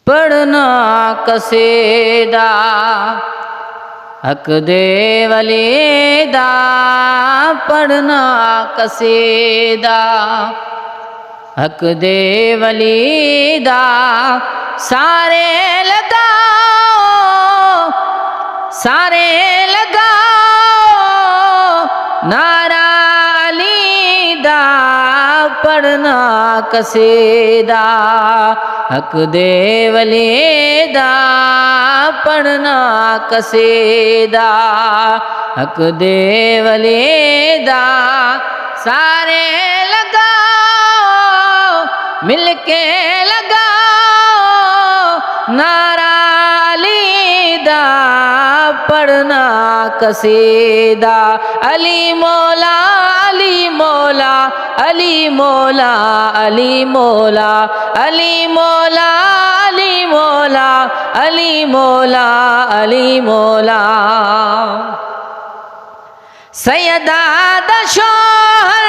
پڑھنا قصیدہ حق دے ولی دا پڑھنا قصیدہ حق دے ولی دا سارے لگاؤ نعرہ علی دا پڑھنا قصیدہ حق دے ولی دا پڑھنا قصیدہ حق دے ولی دا سارے لگاؤ مل کے لگاؤ نعرہ علی دا پڑھنا قصیدہ علی مولا علی مولا علی مولا علی مولا علی مولا علی مولا علی مولا علی مولا سیدہ دا شوہر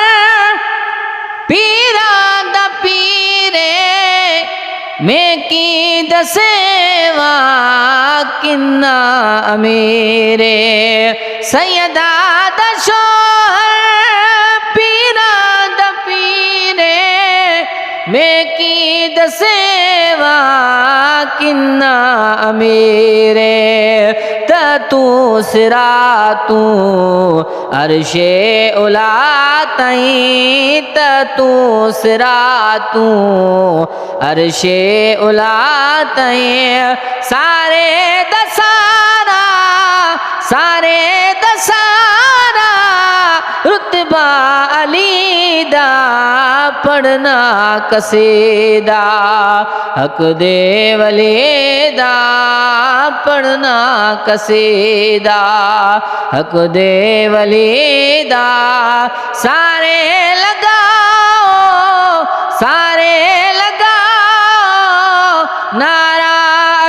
پیرا دا پیرے میں کی دسیوا کنا امیرے سیدہ دا شوہر پیرا دا پیرے میں کی دسیوا کنا امیرے تو سراتوں عرش اولا تائیں تو سراتوں عرش اولا تائیں سارے دسارا رتبہ علی دا پڑھنا قصیدہ حق دے ولی دا پڑھنا قصیدہ حق دے ولی دا سارے لگاؤ نعرہ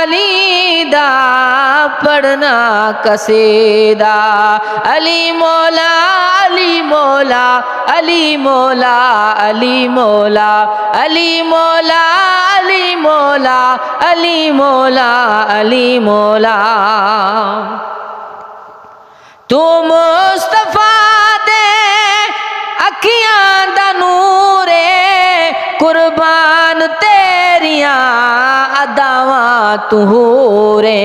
علی دا پڑھنا قصیدہ علی مولا علی مولا علی مولا علی مولا علی مولا علی مولا علی مولا علی مولا تو مصطفیٰ دے اکھیاں دا نورے قربان تیریاں اداواں تہورے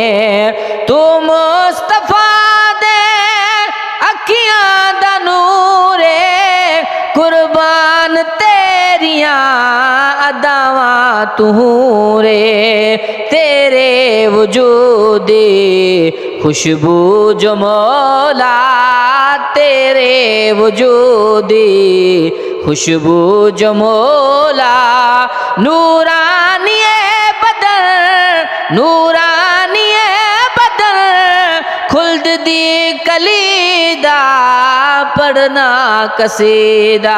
تو مصطفیٰ دے اکھیاں دا نورے قربان تیریاں اداواں تہورے تیرے وجود خوشبو جو مولا تیرے وجود خوشبو جو مولا نورانی بدر خلد دی کلیدہ پڑھنا قصیدہ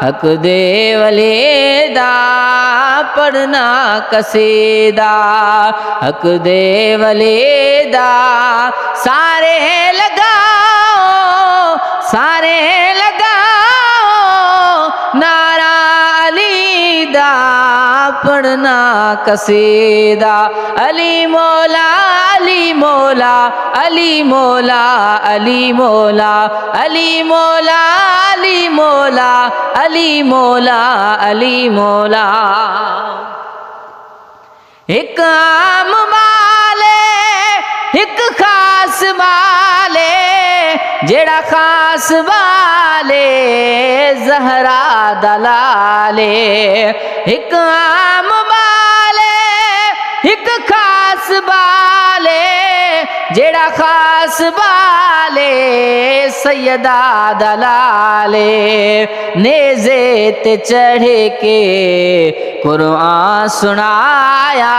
حق دے ولی دا پڑھنا قصیدہ حق دے ولی دا سارے لگاؤ نعرہ علی دا پڑھنا قصیدہ علی مولا علی مولا علی مولا علی مولا علی مولا علی مولا علی مولا علی مولا ایک عام والے ایک خاص والے جڑا خاص والے زہرا دلالے ایک عام والے ایک خاص والے جڑا خاص والے سیدہ دلالے نیزے تے چڑھ کے قرآن سنایا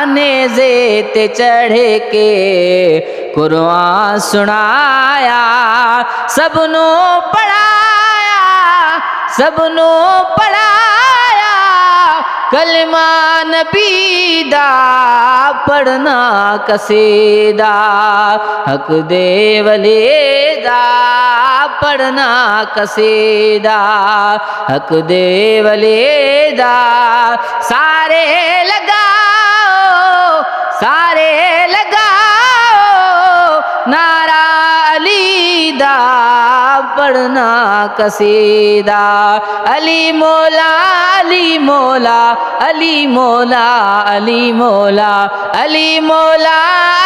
نیزے تے چڑھ کے قرآن سنایا سب نو پڑھایا کلمہ نبی دا پڑھنا قصیدہ حق دے ولی دا پڑھنا قصیدہ حق دے ولی دا سارے لگا پڑھنا قصیدہ علی مولا علی مولا علی مولا علی مولا علی مولا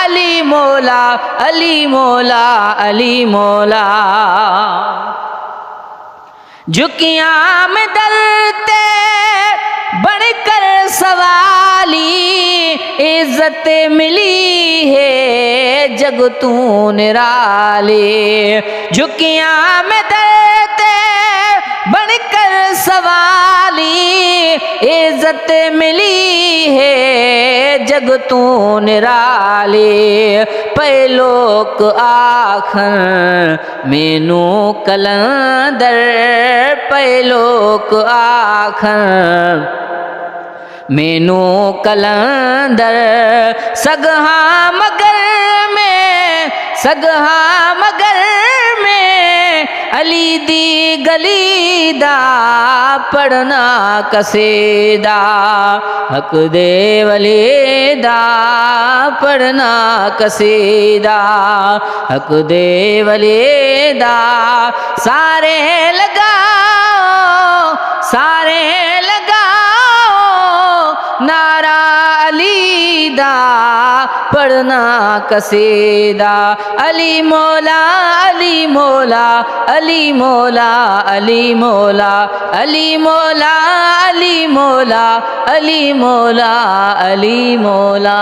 علی مولا علی مولا علی مولا جھکیاں میں ڈرتے بڑھ کر سوالی عزت ملی ہے جگ تو نرالی جھکیاں میں ڈرتے بڑھ کر سوالی عزت ملی ہے جگ تو نرالی پہلوک آخر مینو کلندر پہلوک آخر مینو کلندر سگہاں مگر میں علی دی گلی دا پڑھنا قصیدہ حق دے ولی دا پڑھنا قصیدہ حق دے ولی دا سارے لگاؤ نعرہ علی دا پڑھنا قصیدہ علی مولا علی مولا علی مولا علی مولا علی مولا علی مولا علی مولا علی مولا